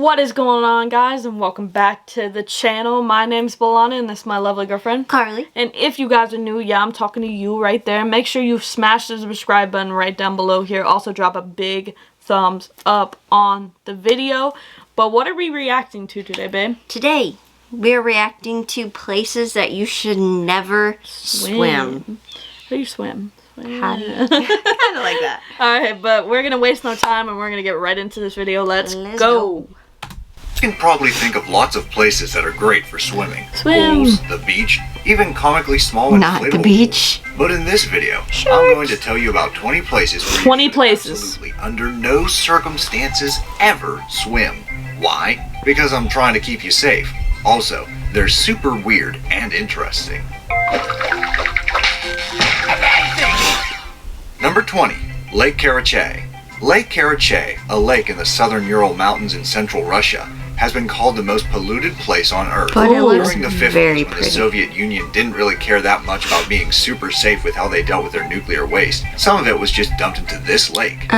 What is going on, guys, and welcome back to the channel. My name's Balana and this is my lovely girlfriend Carly. And if you guys are new, yeah, I'm talking to you right there. Make sure you smash the subscribe button right down below here. Also drop a big thumbs up on the video. But what are we reacting to today, babe? Today we're reacting to places that you should never swim. How do you swim? How do you? Kind of like that. Alright, but we're gonna waste no time and we're gonna get right into this video. Let's go. You can probably think of lots of places that are great for swimming. Swim. Pools, the beach, even comically small Not the inflatable beach. pools. But in this video, Sharks. I'm going to tell you about 20 places where 20 you should places. absolutely under no circumstances ever swim. Why? Because I'm trying to keep you safe. Also, they're super weird and interesting. Number 20, Lake Karachay. Lake Karachay, a lake in the southern Ural Mountains in central Russia, has been called the most polluted place on Earth. But it looks During the 50s, very when the pretty. Soviet Union didn't really care that much about being super safe with how they dealt with their nuclear waste, some of it was just dumped into this lake. The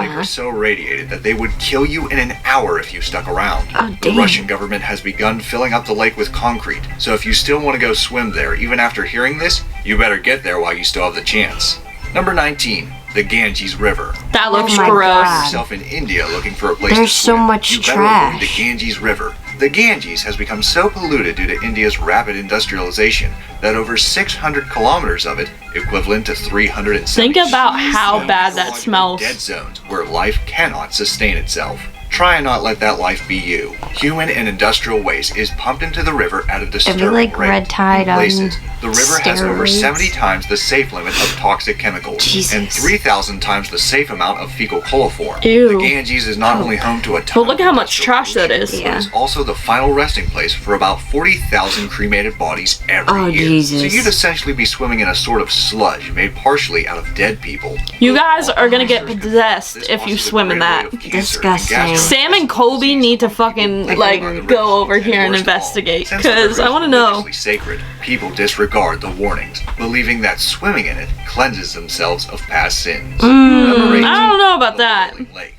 lake was so radiated that they would kill you in an hour if you stuck around. Oh, The damn. Russian government has begun filling up the lake with concrete, so if you still want to go swim there, even after hearing this, you better get there while you still have the chance. Number 19, the Ganges River. That looks my gross. God. Yourself in India looking for a place There's to so swim, much you better trash. avoid the Ganges River. The Ganges has become so polluted due to India's rapid industrialization that over 600 kilometers of it, equivalent to 370 Think about how zones, bad that are smells. dead zones where life cannot sustain itself. Try and not let that life be you. Human and industrial waste is pumped into the river at a disturbing like rate. red tide In places, on the river has over steroids. 70 times the safe limit of toxic chemicals Jesus. and 3,000 times the safe amount of fecal coliform. Ew. The Ganges is not only home to a ton But look at how of much industrial trash that pollution, is. Yeah. but it's also the final resting place for about 40,000 cremated bodies every Oh, year. Jesus. So you'd essentially be swimming in a sort of sludge made partially out of dead people. You guys are gonna get possessed This if you causes a swim in great that. rate of cancer and Disgusting. gastrointestinal Sam and Colby need to fucking, like, go over here and investigate, Since the because river I is want to know. religiously sacred, people disregard the warnings, believing that swimming in it cleanses themselves of past sins. Number 18, I don't know about the that. Boiling Lake.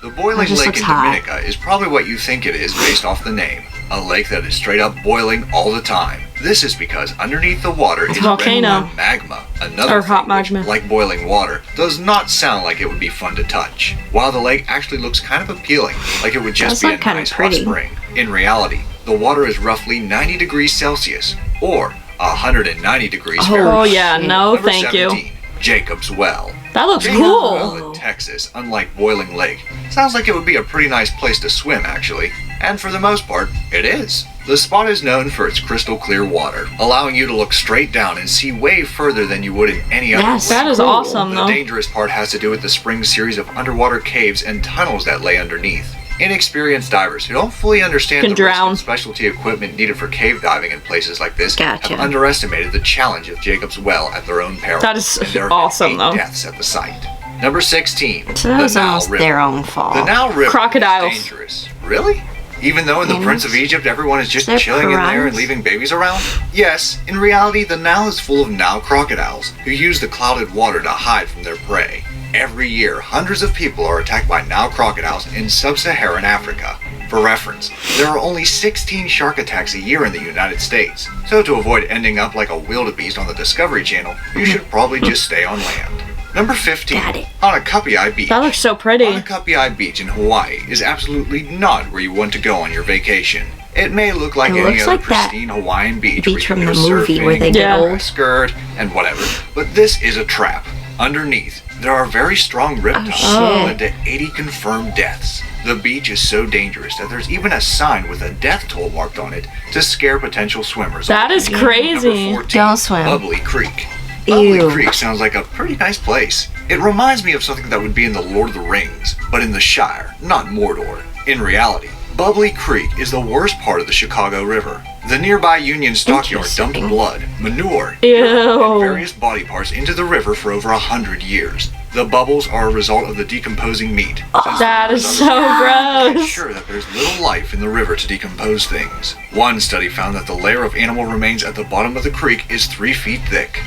The Boiling just Lake looks in hot. Dominica is probably what you think it is based off the name. A lake that is straight up boiling all the time. This is because underneath the water is volcano. red hot magma, another Or hot thing which, magma. like boiling water, does not sound like it would be fun to touch. While the lake actually looks kind of appealing, like it would just Does be a look kinda nice hot pretty. spring. In reality, the water is roughly 90 degrees Celsius, or 190 degrees Fahrenheit. Oh yeah, no Number thank you. 17, Jacob's Well. That looks Jacob's Well cool. in Texas, unlike Boiling Lake, sounds like it would be a pretty nice place to swim actually, and for the most part, it is. The spot is known for its crystal clear water, allowing you to look straight down and see way further than you would in any other Yes. lake. That is Cool. awesome The though. dangerous part has to do with the spring series of underwater caves and tunnels that lay underneath. Inexperienced divers who don't fully understand Can the risk drown. and specialty equipment needed for cave diving in places like this Gotcha. have underestimated the challenge of Jacob's Well at their own peril. That is and there have awesome, been 8 though. deaths at the site. Number 16, So that was the Nile almost River. their own fault. The Nile River Crocodiles. is dangerous. Really? Even though in the And Prince of Egypt everyone is just they're chilling in there and piranhas. leaving babies around? Yes, in reality the Nile is full of Nile crocodiles who use the clouded water to hide from their prey. Every year, hundreds of people are attacked by Nile crocodiles in sub-Saharan Africa. For reference, there are only 16 shark attacks a year in the United States. So to avoid ending up like a wildebeest on the Discovery Channel, you should probably just stay on land. Number 15, Got it. Hanakapiai Beach. That looks so pretty. Hanakapiai Beach in Hawaii is absolutely not where you want to go on your vacation. It may look like It any looks other like that pristine Hawaiian beach, beach where you from can the go movie where surfing, they get wear a old. skirt, and whatever. But this is a trap. Underneath, there are very strong riptides shit. that led to 80 confirmed deaths. The beach is so dangerous that there's even a sign with a death toll marked on it to scare potential swimmers. That is Number crazy. 14, Don't swim. Bubbly Creek. Ew. Bubbly Creek sounds like a pretty nice place. It reminds me of something that would be in the Lord of the Rings, but in the Shire, not Mordor. In reality, Bubbly Creek is the worst part of the Chicago River. The nearby Union Stockyard dumped Interesting. blood, manure, Ew. dirt, and various body parts into the river for over 100 years. The bubbles are a result of the decomposing meat. Since That the is river's so underground, gross. it's sure that there's little life in the river to decompose things. One study found that the layer of animal remains at the bottom of the creek is 3 feet thick.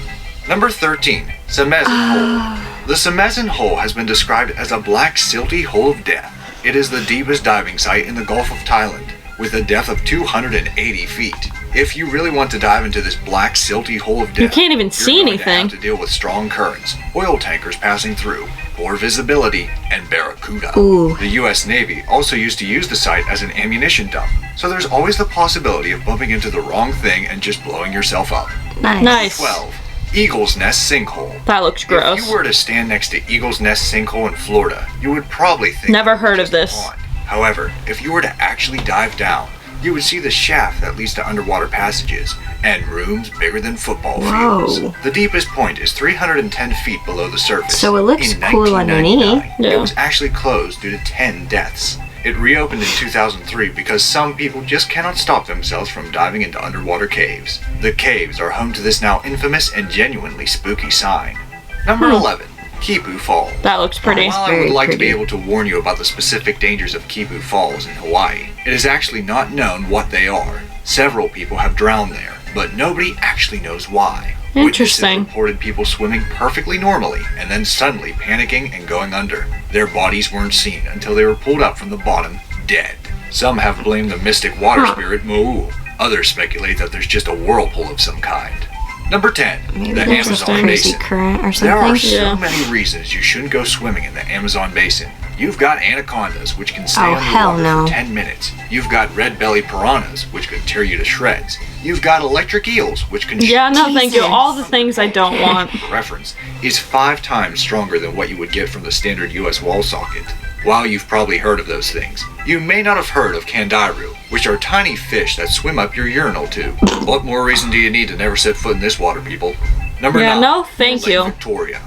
Number 13, Semezin Hole. The Semezin Hole has been described as a black silty hole of death. It is the deepest diving site in the Gulf of Thailand, with a depth of 280 feet. If you really want to dive into this black, silty hole of death, You can't even see you're going anything. to have to deal with strong currents, oil tankers passing through, poor visibility, and barracuda. Ooh. The U.S. Navy also used to use the site as an ammunition dump, so there's always the possibility of bumping into the wrong thing and just blowing yourself up. Nice. 12. Eagle's Nest Sinkhole. That looks If gross. you were to stand next to Eagle's Nest Sinkhole in Florida, you would probably think Never it was heard of just a this. pond. However, if you were to actually dive down, you would see the shaft that leads to underwater passages and rooms bigger than football fields. Whoa. The deepest point is 310 feet below the surface. So it looks In cool underneath. 1999, Yeah. It was actually closed due to 10 deaths. It reopened in 2003 because some people just cannot stop themselves from diving into underwater caves. The caves are home to this now infamous and genuinely spooky sign. Number 11. Kibu Fall. That looks pretty. While I very would like to be pretty. able to warn you about the specific dangers of Kibu Falls in Hawaii, it is actually not known what they are. Several people have drowned there, but nobody actually knows why. Interesting. Witnesses reported people swimming perfectly normally and then suddenly panicking and going under. Their bodies weren't seen until they were pulled up from the bottom, dead. Some have blamed the mystic water spirit Mo'u. Others speculate that there's just a whirlpool of some kind. Number 10. Maybe The there's a Amazon crazy Basin. current or There are something. so Yeah. many reasons you shouldn't go swimming in the Amazon Basin. You've got anacondas, which can stay Oh, hell underwater no. for 10 minutes. You've got red-bellied piranhas, which could tear you to shreds. You've got electric eels, which can Yeah, no, thank you. Jesus. All the things I don't want. reference is 5 times stronger than what you would get from the standard US wall socket. While you've probably heard of those things, you may not have heard of kangaroo, which are tiny fish that swim up your urinal tube. What more reason do you need to never set foot in this water, people? Number Yeah, 9. no, thank Lake you. Victoria.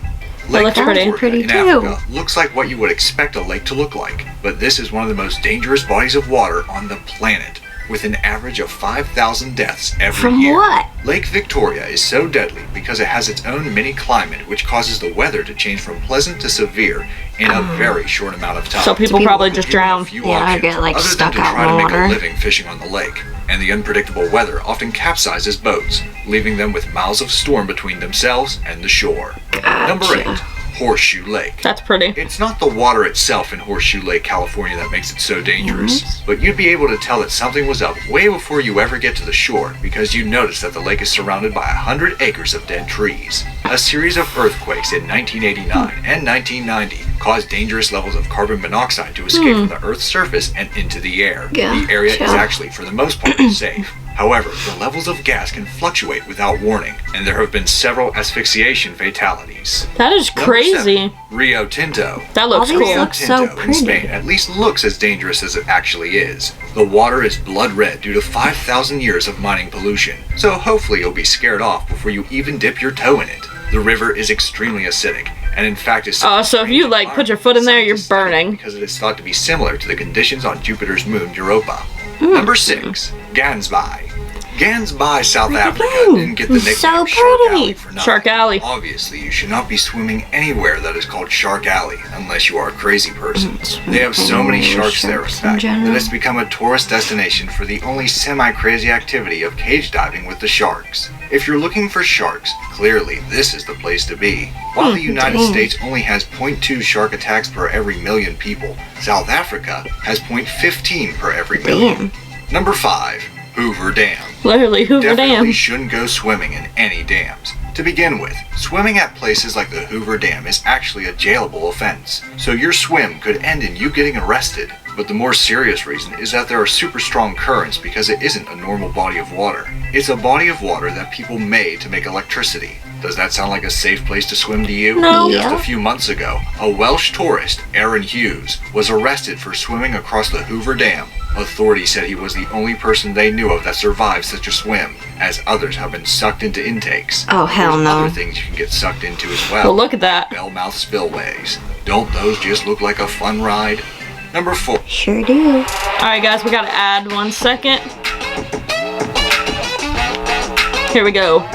That looks pretty. Victoria Pretty in too. Africa looks like what you would expect a lake to look like, but this is one of the most dangerous bodies of water on the planet, with an average of 5,000 deaths every From year. what? Lake Victoria is so deadly because it has its own mini climate, which causes the weather to change from pleasant to severe in a very short amount of time. So people probably just Given a drown. few Yeah, I options, get, like, other stuck than to out try in to the make water. a living fishing on the lake, and the unpredictable weather often capsizes boats, leaving them with miles of storm between themselves and the shore. Number 8. Horseshoe Lake. That's pretty. It's not the water itself in Horseshoe Lake, California that makes it so dangerous, but you'd be able to tell that something was up way before you ever get to the shore because you notice that the lake is surrounded by 100 acres of dead trees. A series of earthquakes in 1989 and 1990 caused dangerous levels of carbon monoxide to escape from the Earth's surface and into the air. Yeah, The area is sure. actually, for the most part, safe. However, the levels of gas can fluctuate without warning, and there have been several asphyxiation fatalities. That is Number crazy. 7, Rio Tinto. That looks All these cool. look so Tinto in Spain pretty. at least looks as dangerous as it actually is. The water is blood red due to 5,000 years of mining pollution, so hopefully you'll be scared off before you even dip your toe in it. The river is extremely acidic, and in fact is Oh, so if you, like, put your foot in there, you're burning. because it is thought to be similar to the conditions on Jupiter's moon Europa. Number 6, Gansbai. Gansbai, South Africa didn't get the nickname So Shark pretty. Alley for nothing. Shark Alley. Obviously, you should not be swimming anywhere that is called Shark Alley unless you are a crazy person. They have so many sharks there, in Sharks in fact, that general. it's become a tourist destination for the only semi-crazy activity of cage diving with the sharks. If you're looking for sharks, clearly this is the place to be. While the United dang. States only has 0.2 shark attacks per every million people, South Africa has 0.15 per every million. Number 5, Hoover Dam. Literally, Hoover Definitely Dam. shouldn't go swimming in any dams. To begin with, swimming at places like the Hoover Dam is actually a jailable offense, so your swim could end in you getting arrested. But the more serious reason is that there are super strong currents because it isn't a normal body of water. It's a body of water that people made to make electricity. Does that sound like a safe place to swim to you? No. Just Yeah. a few months ago, a Welsh tourist, Aaron Hughes, was arrested for swimming across the Hoover Dam. Authorities said he was the only person they knew of that survived such a swim, as others have been sucked into intakes. Oh, hell There's no. other things you can get sucked into as well. Well, look at that. Bellmouth spillways. Don't those just look like a fun ride? Number 4. Sure do. Alright, guys, we gotta add 1 second. Here we go.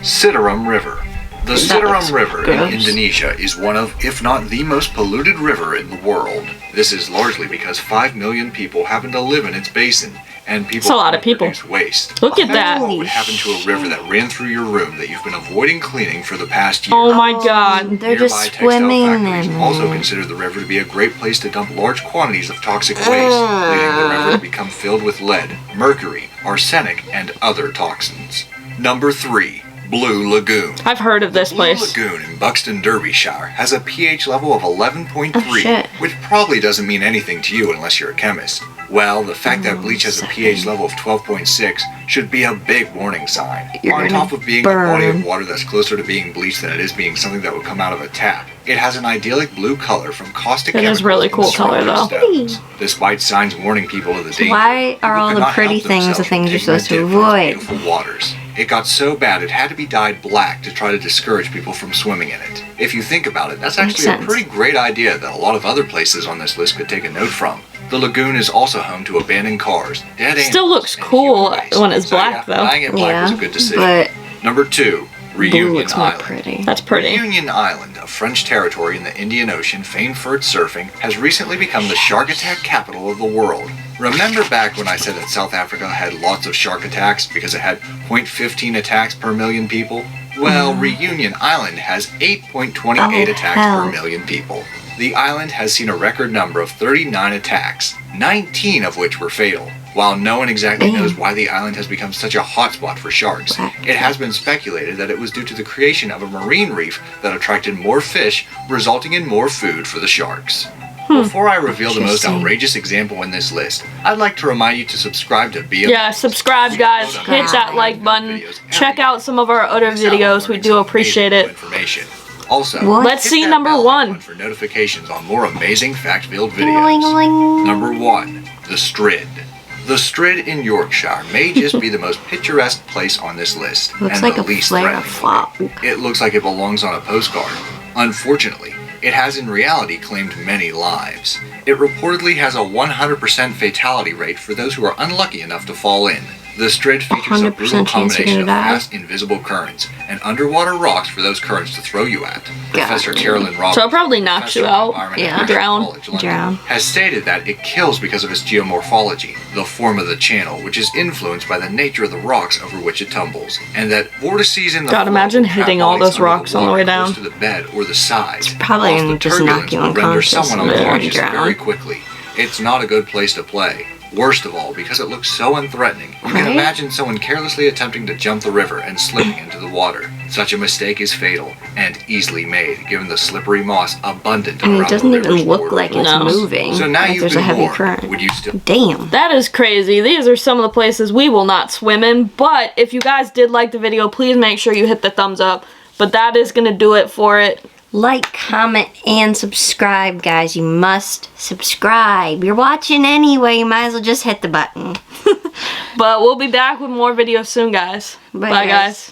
Citarum River. The looks Citarum River in gross. Indonesia is one of, if not the most polluted river in the world. This is largely because 5 million people happen to live in its basin, and people That's a lot of people. produce waste. Look at that. What would happen to a river that ran through your room that you've been avoiding cleaning for the past year? Oh my god. They're just Nearby textile swimming factories in also it. consider the river to be a great place to dump large quantities of toxic waste, leading the river to become filled with lead, mercury, arsenic, and other toxins. Number 3. Blue Lagoon. I've heard of this Blue place. Lagoon in Buxton, Derbyshire has a pH level of 11.3, Oh, shit. which probably doesn't mean anything to you unless you're a chemist. Well, the fact that bleach has a pH level of 12.6 should be a big warning sign. You're On gonna top of being a body burn. of water that's closer to being bleached than it is being something that would come out of a tap, it has an idyllic blue color from caustic It is chemicals really in cool color, surrounding though. stones. Despite signs warning people of the danger, Why are people all could the not pretty help things the themselves things from you're taking a supposed to dip in its avoid? beautiful waters. It got so bad it had to be dyed black to try to discourage people from swimming in it. If you think about it, that's Makes actually a sense. pretty great idea that a lot of other places on this list could take a note from. The lagoon is also home to abandoned cars, dead animals, Still looks and cool human waste. when it's So, black, though. Dyeing it black was a good decision. but Number 2, blue Reunion looks more Island. pretty. That's pretty. Reunion Island, a French territory in the Indian Ocean famed for its surfing, has recently become the shark attack capital of the world. Remember back when I said that South Africa had lots of shark attacks because it had 0.15 attacks per million people? Well, Reunion Island has 8.28 Oh, attacks hell. per million people. The island has seen a record number of 39 attacks, 19 of which were fatal. While no one exactly Damn. knows why the island has become such a hotspot for sharks, Black. it has been speculated that it was due to the creation of a marine reef that attracted more fish, resulting in more food for the sharks. Before I reveal the most Interesting. outrageous example in this list, I'd like to remind you to subscribe to BM. Yeah, subscribe, guys. Hit that like button. Check out some of our other videos. We do appreciate it. Information. Also, What? Let's hit see that number bell 1. icon for notifications on more amazing fact-filled Ling, videos. ling. Number 1, the Strid. The Strid in Yorkshire may just be the most picturesque place on this list, Looks and like the a least flare of threatening. fog. It looks like it belongs on a postcard. Unfortunately, it has in reality claimed many lives. It reportedly has a 100% fatality rate for those who are unlucky enough to fall in. The Strid features a 100% brutal chance you're combination gonna of die? fast, invisible currents and underwater rocks for those currents to throw you at. Professor God. Carolyn Roberts, So it probably knocks professor you of out. environment Yeah. at British Drown. College, London, Drown. has stated that it kills because of its geomorphology, the form of the channel, which is influenced by the nature of the rocks over which it tumbles, and that vortices in the God, flow imagine will trap hitting all bodies those under rocks on the water way down. close to the bed or the sides. probably whilst gonna the just knock turbulence you will render unconscious someone and then unconscious drown. very quickly. It's not a good place to play. Worst of all, because it looks so unthreatening, you can Right? imagine someone carelessly attempting to jump the river and slipping into the water. Such a mistake is fatal and easily made, given the slippery moss abundant And around it doesn't the even river's look border. like it's No. moving. So now like you've there's a been heavy warned. current. Would you still? Damn. That is crazy. These are some of the places we will not swim in. But if you guys did like the video, please make sure you hit the thumbs up. But that is going to do it for it. Like, comment, and subscribe, guys. You must subscribe. You're watching anyway. You might as well just hit the button. But we'll be back with more videos soon, guys. Bye, Bye guys. guys.